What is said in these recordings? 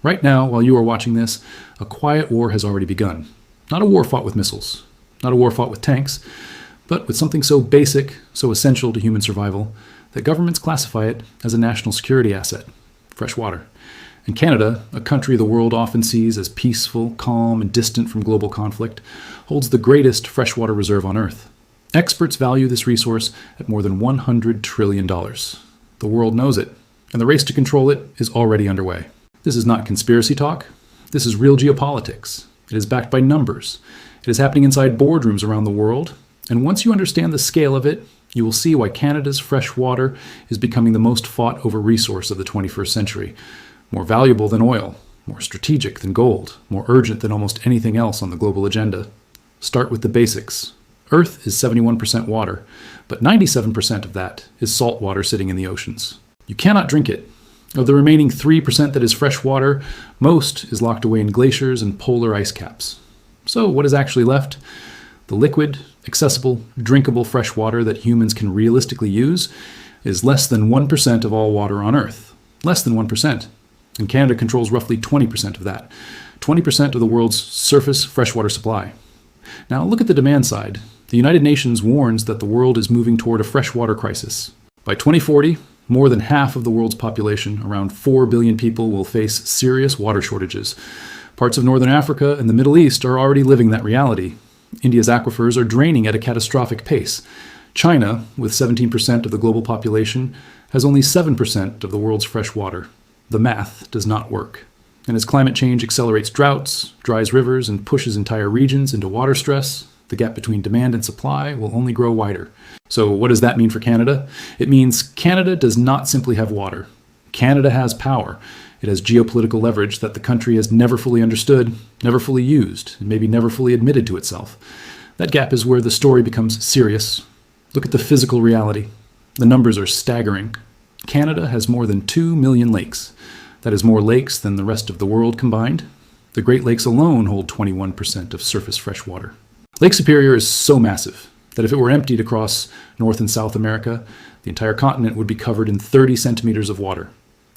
Right now, while you are watching this, a quiet war has already begun. Not a war fought with missiles, not a war fought with tanks, but with something so basic, so essential to human survival, that governments classify it as a national security asset: fresh water. And Canada, a country the world often sees as peaceful, calm, and distant from global conflict, holds the greatest freshwater reserve on Earth. Experts value this resource at more than $100 trillion. The world knows it, and the race to control it is already underway. This is not conspiracy talk. This is real geopolitics. It is backed by numbers. It is happening inside boardrooms around the world. And once you understand the scale of it, you will see why Canada's fresh water is becoming the most fought over resource of the 21st century. More valuable than oil, more strategic than gold, more urgent than almost anything else on the global agenda. Start with the basics. Earth is 71% water, but 97% of that is salt water sitting in the oceans. You cannot drink it. Of the remaining 3% that is fresh water, most is locked away in glaciers and polar ice caps. So what is actually left? The liquid, accessible, drinkable fresh water that humans can realistically use is less than 1% of all water on Earth. Less than 1%. And Canada controls roughly 20% of that. 20% of the world's surface freshwater supply. Now look at the demand side. The United Nations warns that the world is moving toward a freshwater crisis. By 2040, more than half of the world's population, around 4 billion people, will face serious water shortages. Parts of Northern Africa and the Middle East are already living that reality. India's aquifers are draining at a catastrophic pace. China, with 17% of the global population, has only 7% of the world's fresh water. The math does not work. And as climate change accelerates droughts, dries rivers, and pushes entire regions into water stress, the gap between demand and supply will only grow wider. So what does that mean for Canada? It means Canada does not simply have water. Canada has power. It has geopolitical leverage that the country has never fully understood, never fully used, and maybe never fully admitted to itself. That gap is where the story becomes serious. Look at the physical reality. The numbers are staggering. Canada has more than 2 million lakes. That is more lakes than the rest of the world combined. The Great Lakes alone hold 21% of surface fresh water. Lake Superior is so massive that if it were emptied across North and South America, the entire continent would be covered in 30 centimeters of water.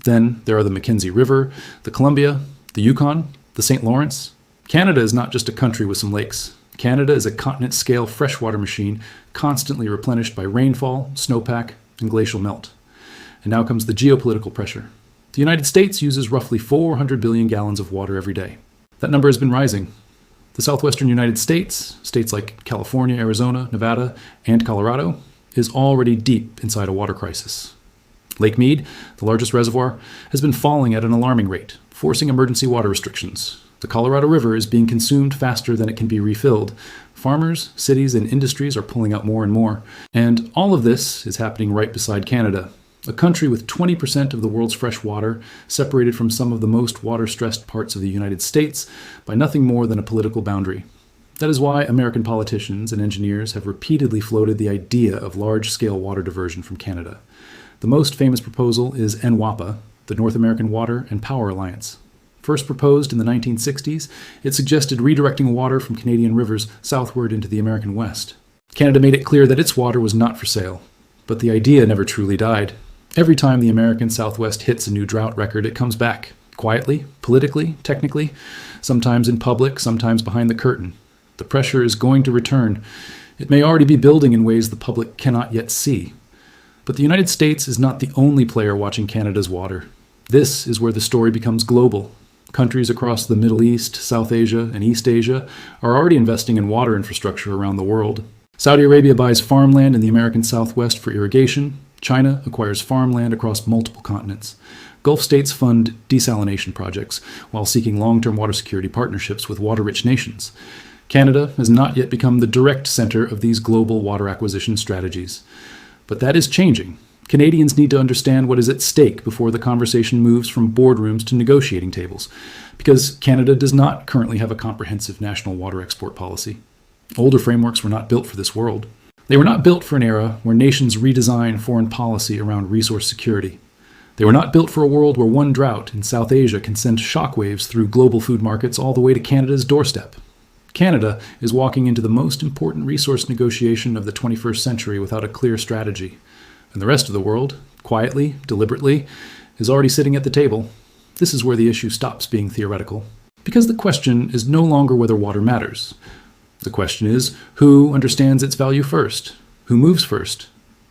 Then there are the Mackenzie River, the Columbia, the Yukon, the St. Lawrence. Canada is not just a country with some lakes. Canada is a continent-scale freshwater machine constantly replenished by rainfall, snowpack, and glacial melt. And now comes the geopolitical pressure. The United States uses roughly 400 billion gallons of water every day. That number has been rising. The southwestern United States, states like California, Arizona, Nevada, and Colorado, is already deep inside a water crisis. Lake Mead, the largest reservoir, has been falling at an alarming rate, forcing emergency water restrictions. The Colorado River is being consumed faster than it can be refilled. Farmers, cities, and industries are pulling out more and more. And all of this is happening right beside Canada, a country with 20% of the world's fresh water, separated from some of the most water-stressed parts of the United States by nothing more than a political boundary. That is why American politicians and engineers have repeatedly floated the idea of large-scale water diversion from Canada. The most famous proposal is NWAPA, the North American Water and Power Alliance. First proposed in the 1960s, it suggested redirecting water from Canadian rivers southward into the American West. Canada made it clear that its water was not for sale, but the idea never truly died. Every time the American Southwest hits a new drought record, it comes back. Quietly, politically, technically, sometimes in public, sometimes behind the curtain. The pressure is going to return. It may already be building in ways the public cannot yet see. But the United States is not the only player watching Canada's water. This is where the story becomes global. Countries across the Middle East, South Asia, and East Asia are already investing in water infrastructure around the world. Saudi Arabia buys farmland in the American Southwest for irrigation. China acquires farmland across multiple continents. Gulf states fund desalination projects while seeking long-term water security partnerships with water-rich nations. Canada has not yet become the direct center of these global water acquisition strategies. But that is changing. Canadians need to understand what is at stake before the conversation moves from boardrooms to negotiating tables, because Canada does not currently have a comprehensive national water export policy. Older frameworks were not built for this world. They were not built for an era where nations redesign foreign policy around resource security. They were not built for a world where one drought in South Asia can send shockwaves through global food markets all the way to Canada's doorstep. Canada is walking into the most important resource negotiation of the 21st century without a clear strategy. And the rest of the world, quietly, deliberately, is already sitting at the table. This is where the issue stops being theoretical, because the question is no longer whether water matters. The question is who understands its value first, who moves first,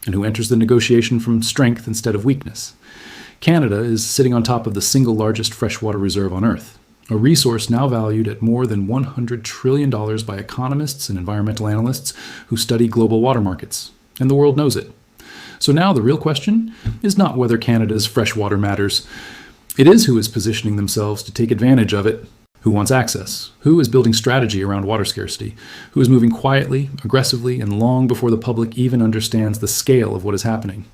and who enters the negotiation from strength instead of weakness. Canada is sitting on top of the single largest freshwater reserve on Earth, a resource now valued at more than $100 trillion by economists and environmental analysts who study global water markets, and the world knows it. So now the real question is not whether Canada's freshwater matters. It is who is positioning themselves to take advantage of it, who wants access, who is building strategy around water scarcity, who is moving quietly, aggressively, and long before the public even understands the scale of what is happening.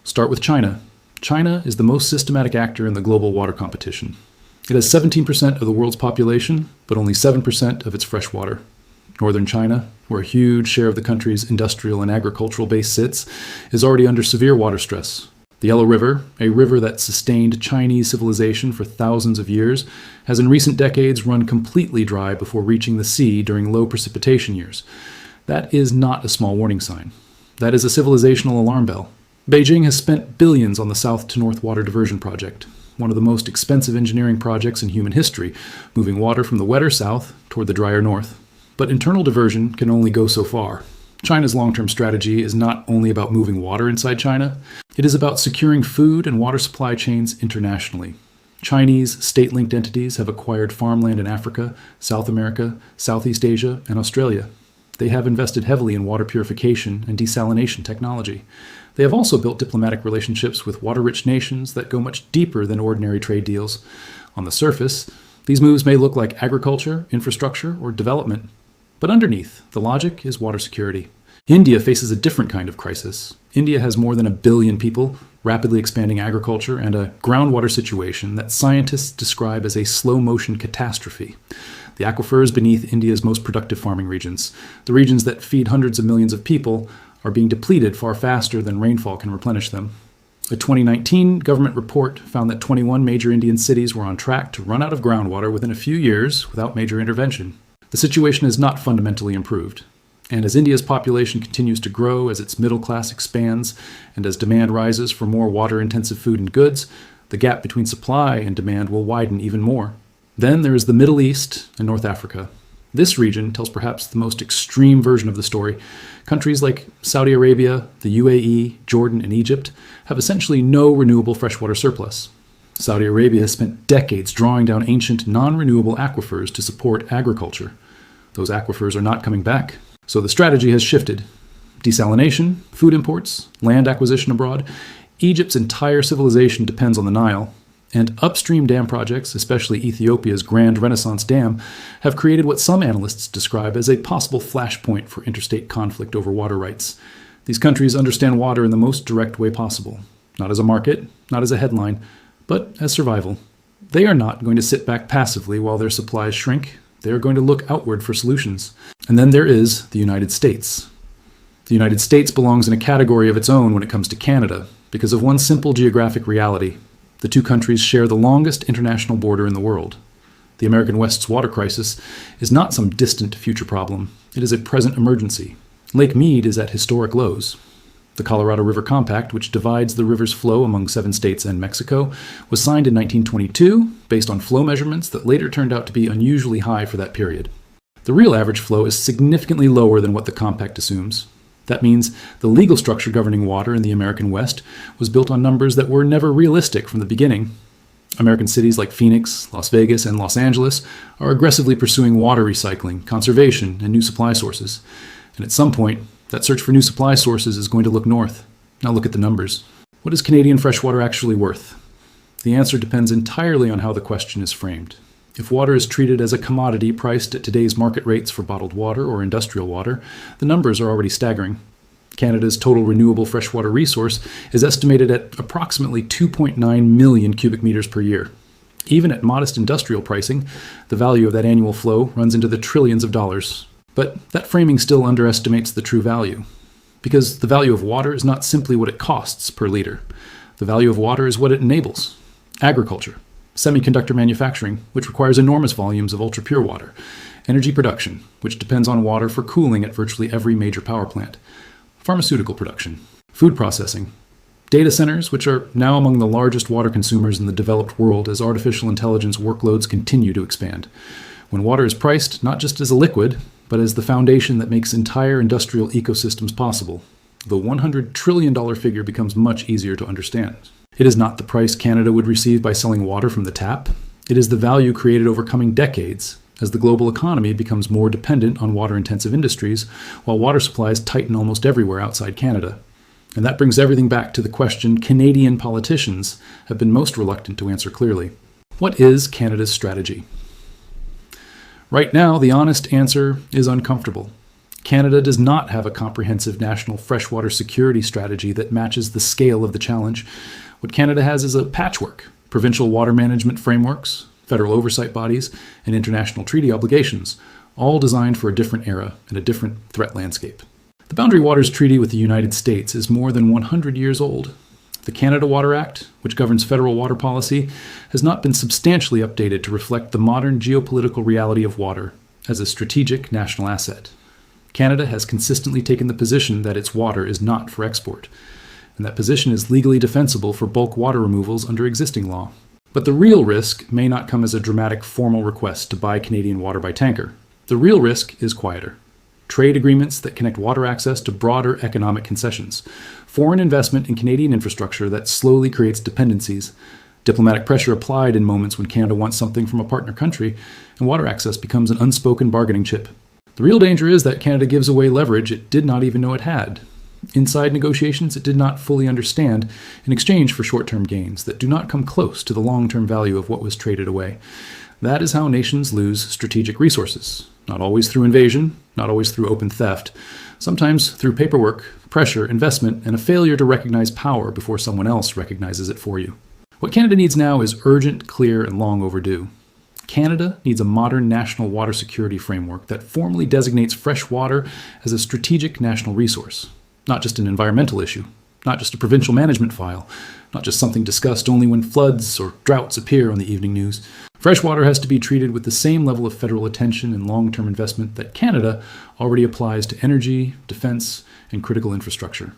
Start with China. China is the most systematic actor in the global water competition. It has 17% of the world's population, but only 7% of its fresh water. Northern China, where a huge share of the country's industrial and agricultural base sits, is already under severe water stress. The Yellow River, a river that sustained Chinese civilization for thousands of years, has in recent decades run completely dry before reaching the sea during low precipitation years. That is not a small warning sign. That is a civilizational alarm bell. Beijing has spent billions on the South to North Water Diversion Project, one of the most expensive engineering projects in human history, moving water from the wetter south toward the drier north. But internal diversion can only go so far. China's long-term strategy is not only about moving water inside China, it is about securing food and water supply chains internationally. Chinese state-linked entities have acquired farmland in Africa, South America, Southeast Asia, and Australia. They have invested heavily in water purification and desalination technology. They have also built diplomatic relationships with water-rich nations that go much deeper than ordinary trade deals. On the surface, these moves may look like agriculture, infrastructure, or development. But underneath, the logic is water security. India faces a different kind of crisis. India has more than 1 billion people, rapidly expanding agriculture, and a groundwater situation that scientists describe as a slow-motion catastrophe. The aquifers beneath India's most productive farming regions, the regions that feed hundreds of millions of people, are being depleted far faster than rainfall can replenish them. A 2019 government report found that 21 major Indian cities were on track to run out of groundwater within a few years without major intervention. The situation is not fundamentally improved. And as India's population continues to grow, as its middle class expands, and as demand rises for more water-intensive food and goods, the gap between supply and demand will widen even more. Then there is the Middle East and North Africa. This region tells perhaps the most extreme version of the story. Countries like Saudi Arabia, the UAE, Jordan, and Egypt have essentially no renewable freshwater surplus. Saudi Arabia has spent decades drawing down ancient non-renewable aquifers to support agriculture. Those aquifers are not coming back. So the strategy has shifted. Desalination, food imports, land acquisition abroad. Egypt's entire civilization depends on the Nile. And upstream dam projects, especially Ethiopia's Grand Renaissance Dam, have created what some analysts describe as a possible flashpoint for interstate conflict over water rights. These countries understand water in the most direct way possible. Not as a market, not as a headline, but as survival. They are not going to sit back passively while their supplies shrink. They are going to look outward for solutions. And then there is the United States. The United States belongs in a category of its own when it comes to Canada, because of one simple geographic reality. The two countries share the longest international border in the world. The American West's water crisis is not some distant future problem. It is a present emergency. Lake Mead is at historic lows. The Colorado River Compact, which divides the river's flow among 7 states and Mexico, was signed in 1922 based on flow measurements that later turned out to be unusually high for that period. The real average flow is significantly lower than what the compact assumes. That means the legal structure governing water in the American West was built on numbers that were never realistic from the beginning. American cities like Phoenix, Las Vegas, and Los Angeles are aggressively pursuing water recycling, conservation, and new supply sources. And at some point, that search for new supply sources is going to look north. Now look at the numbers. What is Canadian freshwater actually worth? The answer depends entirely on how the question is framed. If water is treated as a commodity priced at today's market rates for bottled water or industrial water, the numbers are already staggering. Canada's total renewable freshwater resource is estimated at approximately 2.9 million cubic meters per year. Even at modest industrial pricing, the value of that annual flow runs into the trillions of dollars. But that framing still underestimates the true value. Because the value of water is not simply what it costs per liter. The value of water is what it enables. Agriculture, semiconductor manufacturing, which requires enormous volumes of ultra-pure water, energy production, which depends on water for cooling at virtually every major power plant, pharmaceutical production, food processing, Data centers, which are now among the largest water consumers in the developed world as artificial intelligence workloads continue to expand. When water is priced not just as a liquid, but as the foundation that makes entire industrial ecosystems possible, the $100 trillion figure becomes much easier to understand. It is not the price Canada would receive by selling water from the tap. It is the value created over coming decades as the global economy becomes more dependent on water-intensive industries, while water supplies tighten almost everywhere outside Canada. And that brings everything back to the question Canadian politicians have been most reluctant to answer clearly. What is Canada's strategy? Right now, the honest answer is uncomfortable. Canada does not have a comprehensive national freshwater security strategy that matches the scale of the challenge. What Canada has is a patchwork: provincial water management frameworks, federal oversight bodies, and international treaty obligations, all designed for a different era and a different threat landscape. The Boundary Waters Treaty with the United States is more than 100 years old. The Canada Water Act, which governs federal water policy, has not been substantially updated to reflect the modern geopolitical reality of water as a strategic national asset. Canada has consistently taken the position that its water is not for export, and that position is legally defensible for bulk water removals under existing law. But the real risk may not come as a dramatic formal request to buy Canadian water by tanker. The real risk is quieter: trade agreements that connect water access to broader economic concessions, foreign investment in Canadian infrastructure that slowly creates dependencies, diplomatic pressure applied in moments when Canada wants something from a partner country, and water access becomes an unspoken bargaining chip. The real danger is that Canada gives away leverage it did not even know it had. Inside negotiations it did not fully understand, in exchange for short-term gains that do not come close to the long-term value of what was traded away. That is how nations lose strategic resources. Not always through invasion, not always through open theft, sometimes through paperwork, pressure, investment, and a failure to recognize power before someone else recognizes it for you. What Canada needs now is urgent, clear, and long overdue. Canada needs a modern national water security framework that formally designates fresh water as a strategic national resource, not just an environmental issue, not just a provincial management file, not just something discussed only when floods or droughts appear on the evening news. Freshwater has to be treated with the same level of federal attention and long-term investment that Canada already applies to energy, defense, and critical infrastructure.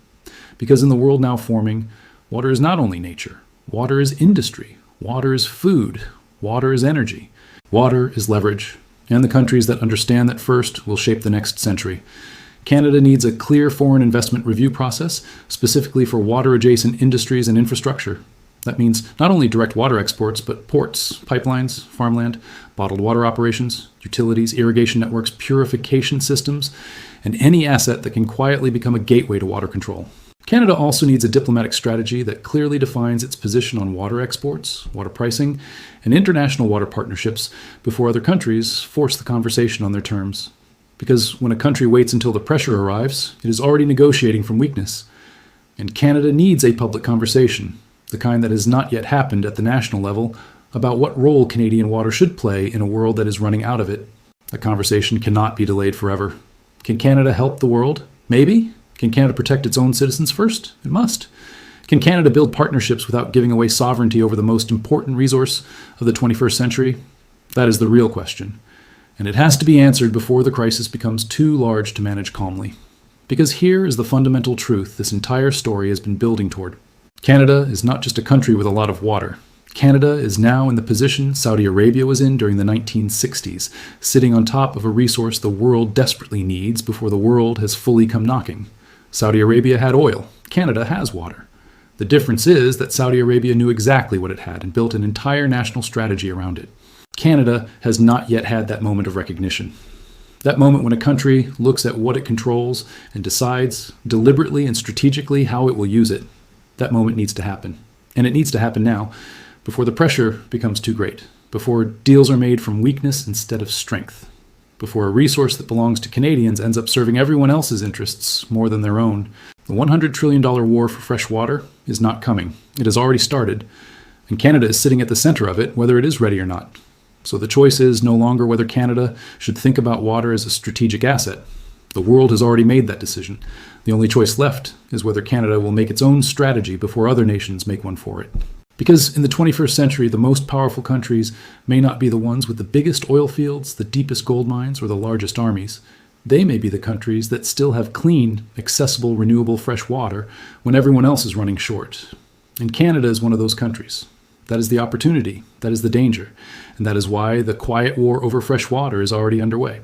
Because in the world now forming, water is not only nature. Water is industry. Water is food. Water is energy. Water is leverage. And the countries that understand that first will shape the next century. Canada needs a clear foreign investment review process, specifically for water-adjacent industries and infrastructure. That means not only direct water exports, but ports, pipelines, farmland, bottled water operations, utilities, irrigation networks, purification systems, and any asset that can quietly become a gateway to water control. Canada also needs a diplomatic strategy that clearly defines its position on water exports, water pricing, and international water partnerships before other countries force the conversation on their terms. Because when a country waits until the pressure arrives, it is already negotiating from weakness. And Canada needs a public conversation, the kind that has not yet happened at the national level, about what role Canadian water should play in a world that is running out of it. A conversation cannot be delayed forever. Can Canada help the world? Maybe. Can Canada protect its own citizens first? It must. Can Canada build partnerships without giving away sovereignty over the most important resource of the 21st century? That is the real question. And it has to be answered before the crisis becomes too large to manage calmly. Because here is the fundamental truth this entire story has been building toward. Canada is not just a country with a lot of water. Canada is now in the position Saudi Arabia was in during the 1960s, sitting on top of a resource the world desperately needs before the world has fully come knocking. Saudi Arabia had oil. Canada has water. The difference is that Saudi Arabia knew exactly what it had and built an entire national strategy around it. Canada has not yet had that moment of recognition. That moment when a country looks at what it controls and decides deliberately and strategically how it will use it. That moment needs to happen. And it needs to happen now, before the pressure becomes too great, before deals are made from weakness instead of strength, before a resource that belongs to Canadians ends up serving everyone else's interests more than their own. The $100 trillion war for fresh water is not coming. It has already started, and Canada is sitting at the center of it, whether it is ready or not. So the choice is no longer whether Canada should think about water as a strategic asset. The world has already made that decision. The only choice left is whether Canada will make its own strategy before other nations make one for it. Because in the 21st century, the most powerful countries may not be the ones with the biggest oil fields, the deepest gold mines, or the largest armies. They may be the countries that still have clean, accessible, renewable fresh water when everyone else is running short. And Canada is one of those countries. That is the opportunity, that is the danger, and that is why the quiet war over fresh water is already underway.